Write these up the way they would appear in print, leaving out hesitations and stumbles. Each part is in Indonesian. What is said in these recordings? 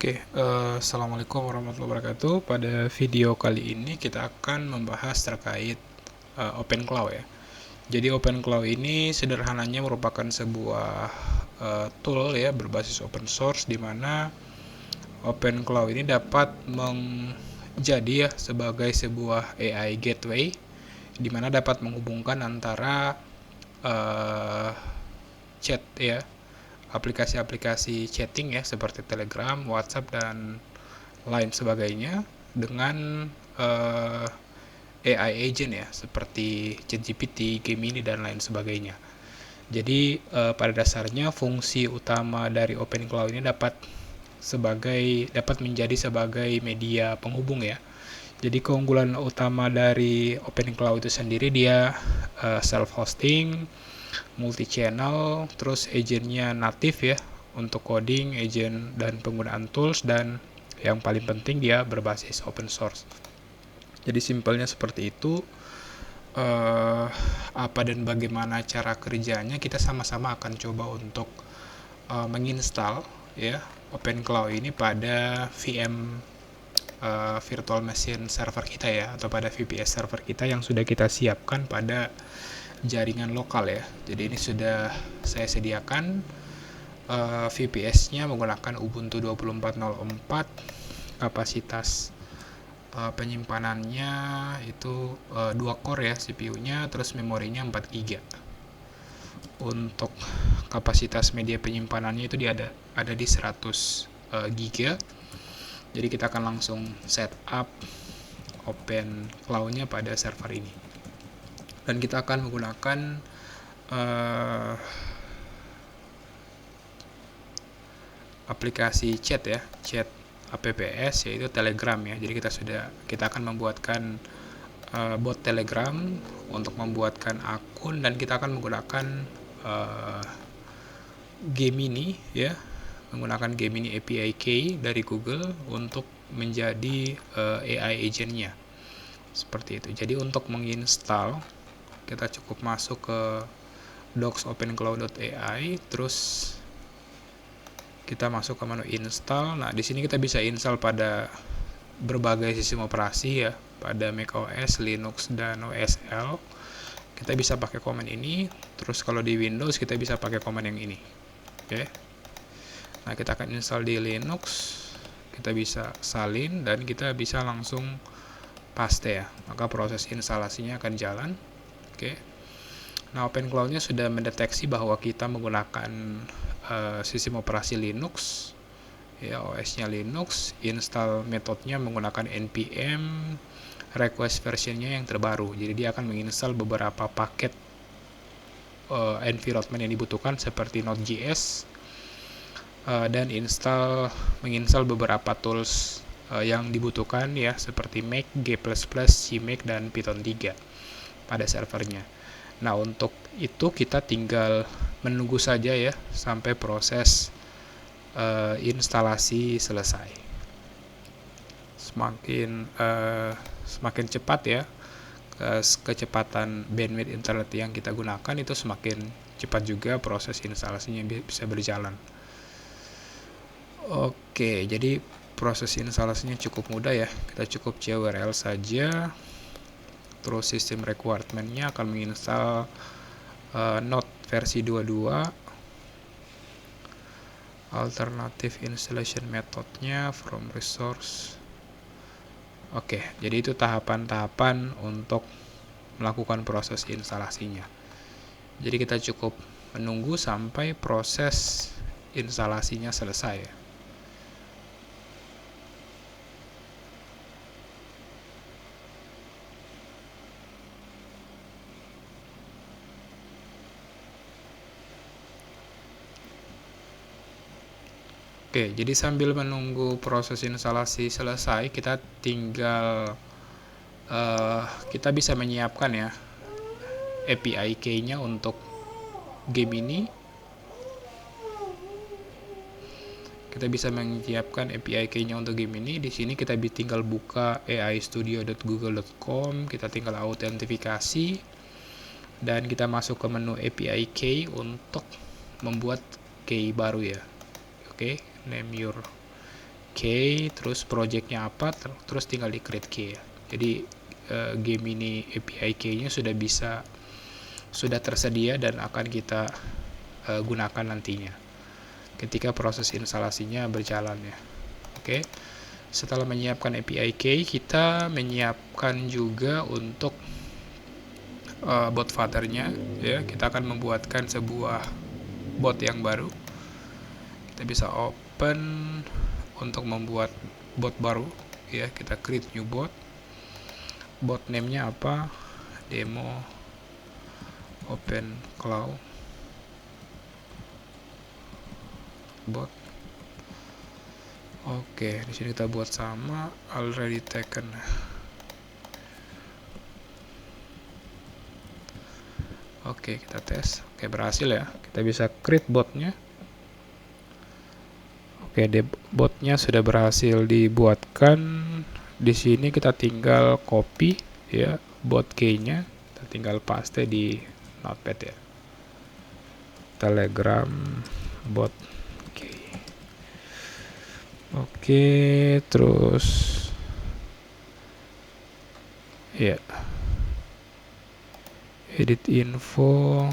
Assalamualaikum warahmatullahi wabarakatuh. Pada video kali ini kita akan membahas terkait OpenClaw ya. Jadi OpenClaw ini sederhananya merupakan sebuah tool ya berbasis open source, di mana OpenClaw ini dapat menjadi ya sebagai sebuah AI gateway, di mana dapat menghubungkan antara chat ya, aplikasi-aplikasi chatting ya seperti Telegram, WhatsApp dan lain sebagainya dengan AI agent ya seperti ChatGPT, Gemini dan lain sebagainya. Jadi pada dasarnya fungsi utama dari OpenClaw ini dapat menjadi sebagai media penghubung ya. Jadi keunggulan utama dari OpenClaw itu sendiri, dia self-hosting, multi-channel, terus agentnya natif ya untuk coding, agent dan penggunaan tools, dan yang paling penting dia berbasis open source. Jadi simpelnya seperti itu. Apa dan bagaimana cara kerjanya, kita sama-sama akan coba untuk menginstal ya OpenClaw ini pada VM virtual machine server kita ya, atau pada VPS server kita yang sudah kita siapkan pada jaringan lokal ya. Jadi ini sudah saya sediakan VPS-nya menggunakan Ubuntu 24.04, kapasitas penyimpanannya itu 2 core ya CPU-nya, terus memorinya 4 GB. Untuk kapasitas media penyimpanannya itu ada di 100 GB. Jadi kita akan langsung setup OpenClaw-nya pada server ini. Dan kita akan menggunakan aplikasi chat ya, chat apps, yaitu Telegram ya. Jadi kita akan membuatkan bot Telegram untuk membuatkan akun, dan kita akan menggunakan Gemini ya, menggunakan Gemini API Key dari Google untuk menjadi AI agent-nya. Seperti itu. Jadi untuk menginstal, kita cukup masuk ke docs.openclaw.ai, terus kita masuk ke menu install. Nah, di sini kita bisa install pada berbagai sistem operasi ya, pada macOS, Linux dan OS X. Kita bisa pakai command ini. Terus kalau di Windows kita bisa pakai command yang ini. Oke. Nah, kita akan install di Linux. Kita bisa salin dan kita bisa langsung paste ya. Maka proses instalasinya akan jalan. Oke. Nah, OpenClaw-nya sudah mendeteksi bahwa kita menggunakan sistem operasi Linux ya, OS-nya Linux. Install metodenya menggunakan npm request versionnya yang terbaru. Jadi dia akan menginstal beberapa paket environment yang dibutuhkan seperti Node.js, dan menginstal beberapa tools yang dibutuhkan ya, seperti Make, G++, CMake dan Python 3 pada servernya. Nah, untuk itu kita tinggal menunggu saja ya sampai proses instalasi selesai. Semakin cepat ya kecepatan bandwidth internet yang kita gunakan, itu semakin cepat juga proses instalasinya bisa berjalan. Oke, jadi proses instalasinya cukup mudah ya. Kita cukup CWRL saja. Terus sistem requirement-nya akan menginstal Node versi 22. Alternative installation methodnya from resource. Oke, jadi itu tahapan-tahapan untuk melakukan proses instalasinya. Jadi kita cukup menunggu sampai proses instalasinya selesai. Oke, jadi sambil menunggu proses instalasi selesai, kita bisa menyiapkan ya API key-nya untuk Gemini. Kita bisa menyiapkan API key-nya untuk Gemini. Di sini kita tinggal buka aistudio.google.com, kita tinggal autentifikasi, dan kita masuk ke menu API key untuk membuat key baru ya. Oke, name your key, terus projectnya apa, terus tinggal di create key ya. Jadi Gemini API key-nya sudah tersedia dan akan kita gunakan nantinya ketika proses instalasinya berjalan ya. Oke. Setelah menyiapkan API key, kita menyiapkan juga untuk bot fathernya ya. Kita akan membuatkan sebuah bot yang baru. Kita bisa open untuk membuat bot baru ya. Kita create new bot. Bot name-nya apa? Demo open cloud bot. Oke, di sini kita buat sama already taken. Oke, kita tes. Oke, berhasil ya. Kita bisa create botnya. Oke, botnya sudah berhasil dibuatkan. Di sini kita tinggal copy ya bot key-nya. Kita tinggal paste di notepad ya. Telegram bot key. Oke, terus ya. Edit info.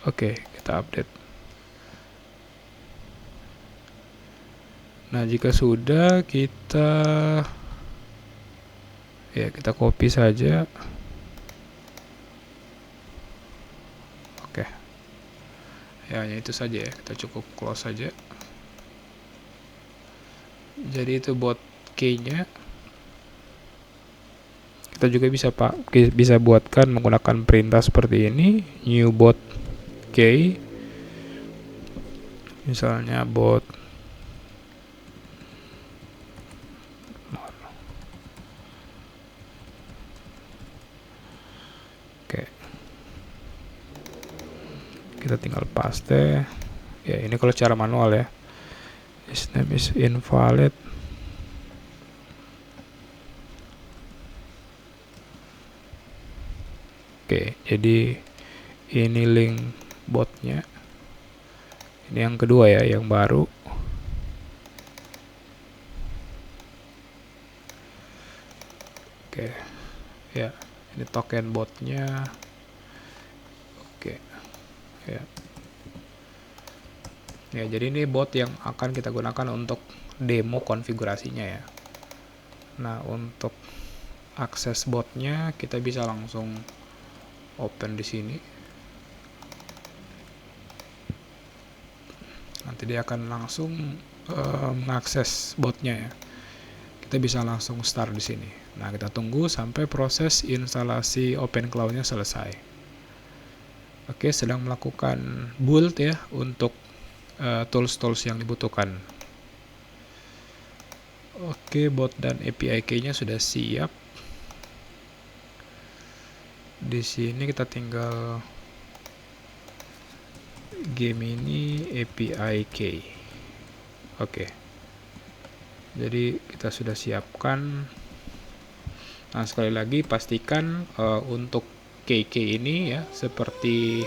Oke, kita update. Nah, jika sudah kita copy saja. Oke. Ya, itu saja ya. Kita cukup close saja. Jadi itu bot key-nya. Kita juga bisa buatkan menggunakan perintah seperti ini, new bot key. Misalnya bot kita tinggal paste ya. Ini kalau cara manual ya. This name is invalid. Oke, jadi ini link botnya. Ini yang kedua ya, yang baru. Oke, ya, ini token botnya. Oke, ya. Ya, jadi ini bot yang akan kita gunakan untuk demo konfigurasinya ya. Nah, untuk akses botnya kita bisa langsung open di sini. Nanti dia akan langsung mengakses botnya ya. Kita bisa langsung start di sini. Nah, kita tunggu sampai proses instalasi OpenCloud-nya selesai. Oke, sedang melakukan build ya untuk tools-tools yang dibutuhkan. Oke, bot dan API key-nya sudah siap. Di sini kita tinggal Gemini API key. Oke. Jadi kita sudah siapkan. Nah, sekali lagi pastikan untuk key ini ya, seperti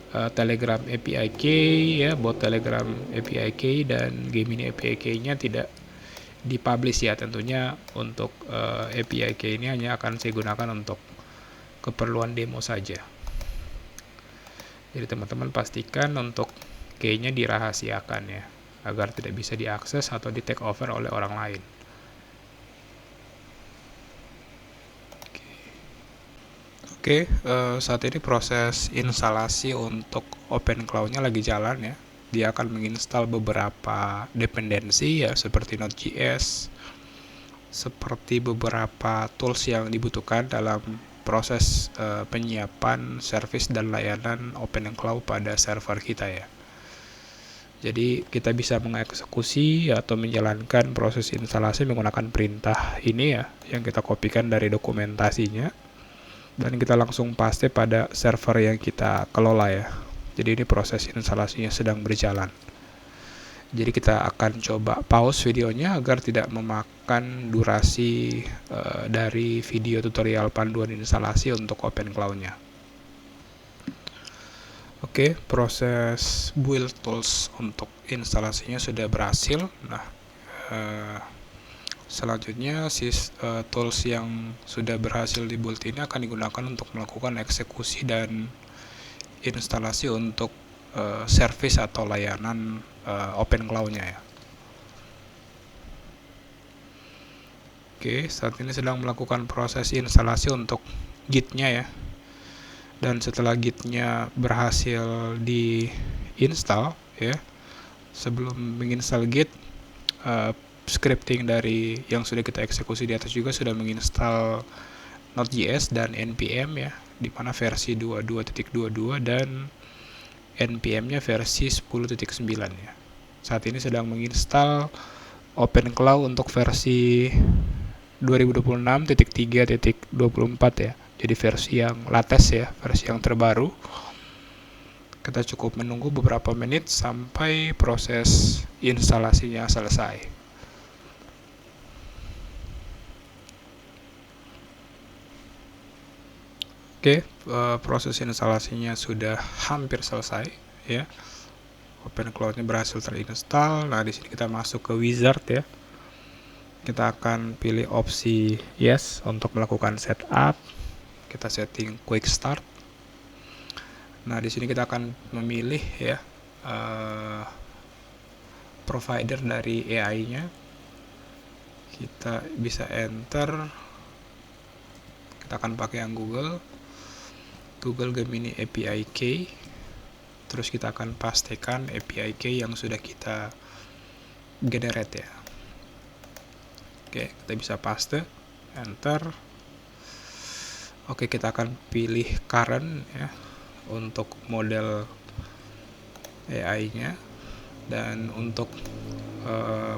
Telegram API key ya, bot Telegram API key dan Gemini API key-nya tidak dipublish ya. Tentunya untuk API key ini hanya akan saya gunakan untuk keperluan demo saja. Jadi teman-teman pastikan untuk key-nya dirahasiakan ya, agar tidak bisa diakses atau di take over oleh orang lain. Oke, saat ini proses instalasi untuk OpenCloud-nya lagi jalan ya. Dia akan menginstal beberapa dependensi ya, seperti Node.js, seperti beberapa tools yang dibutuhkan dalam proses penyiapan service dan layanan OpenCloud pada server kita ya. Jadi kita bisa mengeksekusi atau menjalankan proses instalasi menggunakan perintah ini ya, yang kita kopikan dari dokumentasinya. Dan kita langsung paste pada server yang kita kelola ya. Jadi ini proses instalasinya sedang berjalan. Jadi kita akan coba pause videonya agar tidak memakan durasi dari video tutorial panduan instalasi untuk OpenCloud-nya. Oke, proses build tools untuk instalasinya sudah berhasil. Nah, selanjutnya tools yang sudah berhasil di build ini akan digunakan untuk melakukan eksekusi dan instalasi untuk service atau layanan Open Cloud-nya ya. Oke, saat ini sedang melakukan proses instalasi untuk Git-nya ya. Dan setelah Git-nya berhasil di install ya, sebelum menginstal Git, scripting dari yang sudah kita eksekusi di atas juga sudah menginstal Node.js dan npm ya, di mana versi 22.22 dan npm-nya versi 10.9 ya. Saat ini sedang menginstal Open Cloud untuk versi 2026.3.24 ya. Jadi versi yang latest ya, versi yang terbaru. Kita cukup menunggu beberapa menit sampai proses instalasinya selesai. Oke, proses instalasinya sudah hampir selesai ya. Open Cloud-nya berhasil terinstall. Nah, di sini kita masuk ke wizard ya. Kita akan pilih opsi yes untuk melakukan setup. Kita setting quick start. Nah, di sini kita akan memilih ya provider dari AI-nya. Kita bisa enter. Kita akan pakai yang Google Gemini API Key. Terus kita akan pastikan API Key yang sudah kita generate ya. Oke, kita bisa paste, enter. Oke, kita akan pilih current ya untuk model AI-nya, dan untuk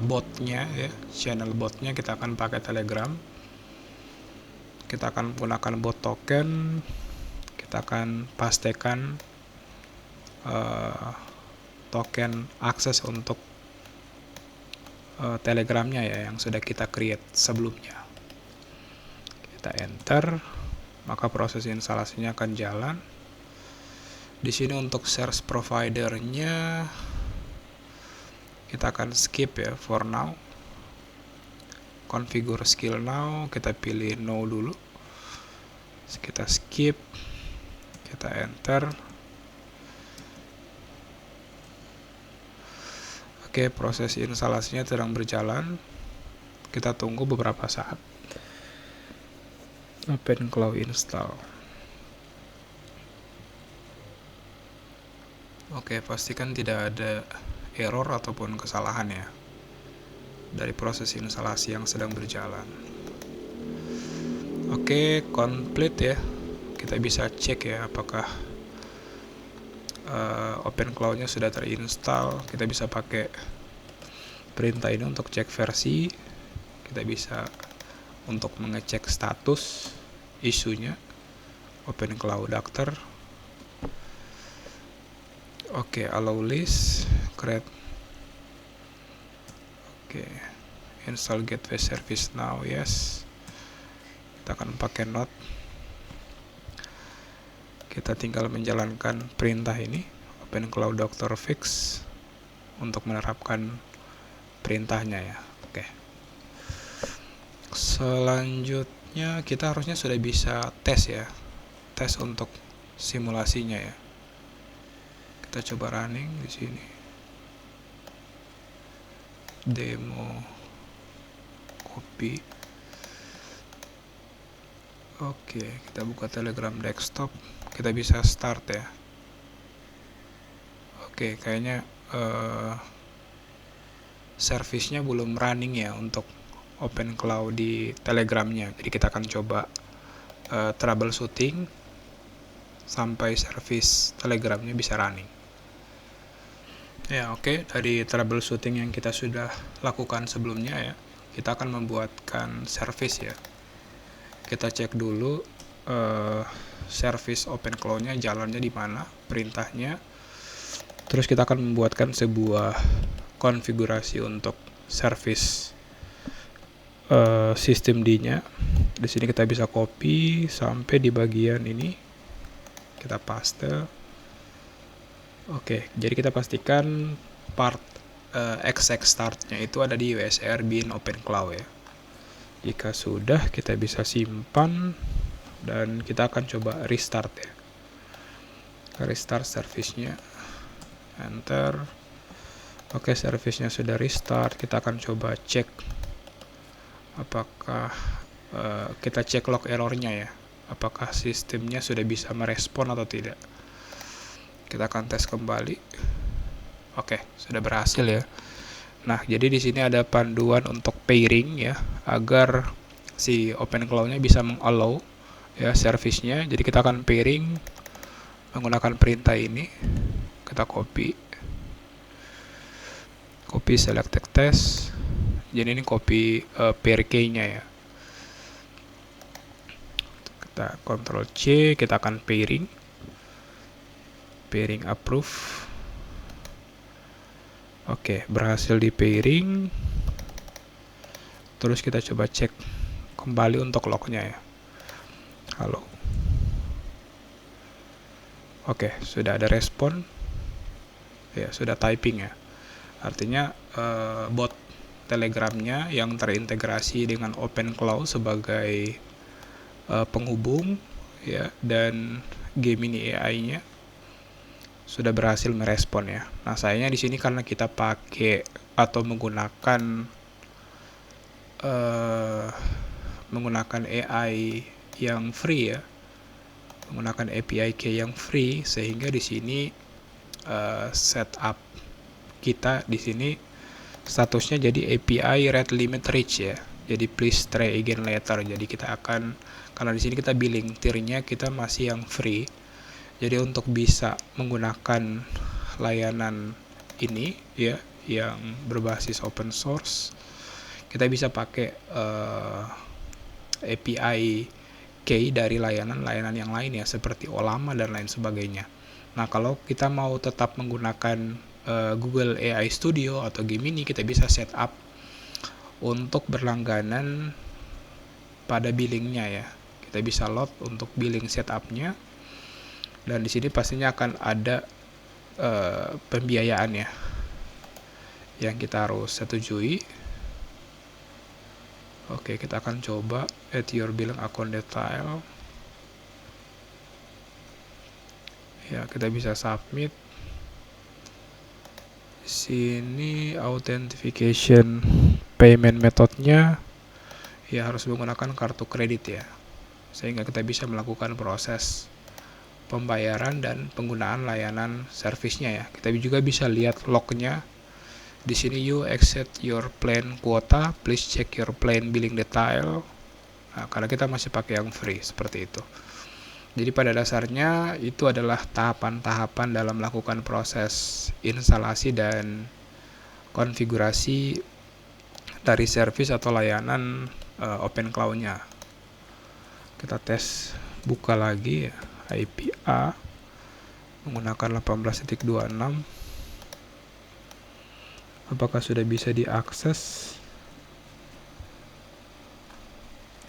botnya ya, channel botnya kita akan pakai Telegram. Kita akan menggunakan bot token. Kita akan pastikan token akses untuk Telegramnya ya, yang sudah kita create sebelumnya. Kita enter, maka proses instalasinya akan jalan. Di sini untuk search providernya kita akan skip ya for now. Configure skill now, kita pilih no dulu. Kita skip, kita enter. Oke, proses instalasinya sedang berjalan. Kita tunggu beberapa saat. Open Cloud install. Oke, pastikan tidak ada error ataupun kesalahan ya dari proses instalasi yang sedang berjalan. Oke, complete ya. Kita bisa cek ya apakah Open Cloud-nya sudah terinstall. Kita bisa pakai perintah ini untuk cek versi. Kita bisa untuk mengecek status isunya Open Cloud Actor. Oke, allow list, create. Oke, install gateway service now, yes. Kita akan pakai node. Kita tinggal menjalankan perintah ini, Open Cloud Doctor Fix, untuk menerapkan perintahnya ya. Oke. Selanjutnya kita harusnya sudah bisa tes ya. Tes untuk simulasinya ya. Kita coba running di sini. Demo copy. Oke, kita buka Telegram desktop. Kita bisa start ya. Oke, kayaknya service-nya belum running ya untuk Open Cloud di Telegramnya. Jadi kita akan coba troubleshooting sampai service Telegramnya bisa running. Ya, oke, dari troubleshooting yang kita sudah lakukan sebelumnya ya, kita akan membuatkan service ya. Kita cek dulu service Open Cloud-nya jalannya di mana, perintahnya. Terus kita akan membuatkan sebuah konfigurasi untuk service sistem D-nya. Di sini kita bisa copy sampai di bagian ini. Kita paste. Oke, jadi kita pastikan part exec startnya itu ada di USR bin OpenCloud ya. Jika sudah, kita bisa simpan dan kita akan coba restart ya. Restart service-nya, enter. Oke, service-nya sudah restart. Kita akan coba cek apakah kita cek log errornya ya, apakah sistemnya sudah bisa merespon atau tidak. Kita akan tes kembali. Oke, sudah berhasil ya. Nah, jadi di sini ada panduan untuk pairing ya, agar si OpenCloud-nya bisa mengallow ya service-nya. Jadi kita akan pairing menggunakan perintah ini. Kita copy selected test. Jadi ini copy pair key-nya ya. Kita Ctrl C, kita akan pairing approve. Oke, berhasil di pairing. Terus kita coba cek kembali untuk lognya ya. Halo. Oke, sudah ada respon. Ya, sudah typing ya. Artinya bot Telegramnya yang terintegrasi dengan OpenCloud sebagai penghubung ya, dan Gemini AI-nya sudah berhasil merespon ya. Nah, sayangnya di sini karena kita pakai atau menggunakan AI yang free ya, menggunakan API key yang free, sehingga di sini setup kita di sini statusnya jadi API rate limit reach ya. Jadi please try again later. Jadi kita akan, karena di sini kita billing tiernya kita masih yang free. Jadi untuk bisa menggunakan layanan ini ya, yang berbasis open source, kita bisa pakai API key dari layanan yang lain ya, seperti Ollama dan lain sebagainya. Nah, kalau kita mau tetap menggunakan Google AI Studio atau Gemini, kita bisa setup untuk berlangganan pada billingnya ya. Kita bisa load untuk billing setupnya. Dan di sini pastinya akan ada pembiayaan ya, yang kita harus setujui. Oke, kita akan coba add your billing account detail. Ya, kita bisa submit. Di sini authentication payment methodnya ya harus menggunakan kartu kredit ya, sehingga kita bisa melakukan proses pembayaran dan penggunaan layanan servisnya ya. Kita juga bisa lihat lognya. Di sini you exceed your plan quota, please check your plan billing detail. Nah, karena kita masih pakai yang free seperti itu. Jadi pada dasarnya itu adalah tahapan-tahapan dalam melakukan proses instalasi dan konfigurasi dari service atau layanan OpenCloud-nya. Kita tes, buka lagi ya, IPA menggunakan 18.26. Apakah sudah bisa diakses?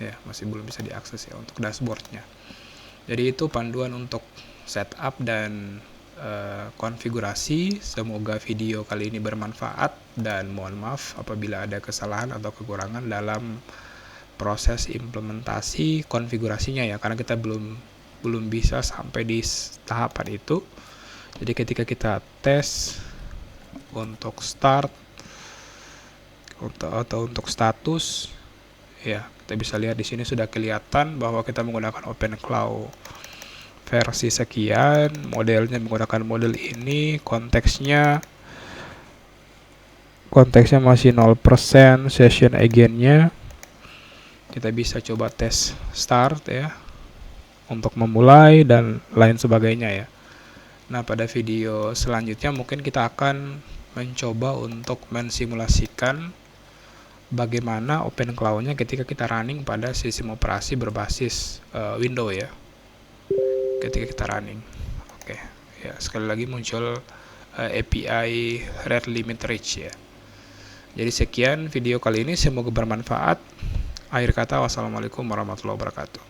Ya, masih belum bisa diakses ya untuk dashboardnya. Jadi itu panduan untuk setup dan konfigurasi. Semoga video kali ini bermanfaat, dan mohon maaf apabila ada kesalahan atau kekurangan dalam proses implementasi konfigurasinya ya, karena kita belum bisa sampai di tahapan itu. Jadi ketika kita tes untuk start atau untuk status ya, kita bisa lihat di sini sudah kelihatan bahwa kita menggunakan OpenCloud versi sekian, modelnya menggunakan model ini, konteksnya masih 0%, session again-nya. Kita bisa coba tes start ya, untuk memulai dan lain sebagainya ya. Nah, pada video selanjutnya mungkin kita akan mencoba untuk mensimulasikan bagaimana OpenCloud-nya ketika kita running pada sistem operasi berbasis Windows ya, ketika kita running. Oke ya, sekali lagi muncul API rate limit reach ya. Jadi sekian video kali ini, semoga bermanfaat. Akhir kata, wassalamualaikum warahmatullahi wabarakatuh.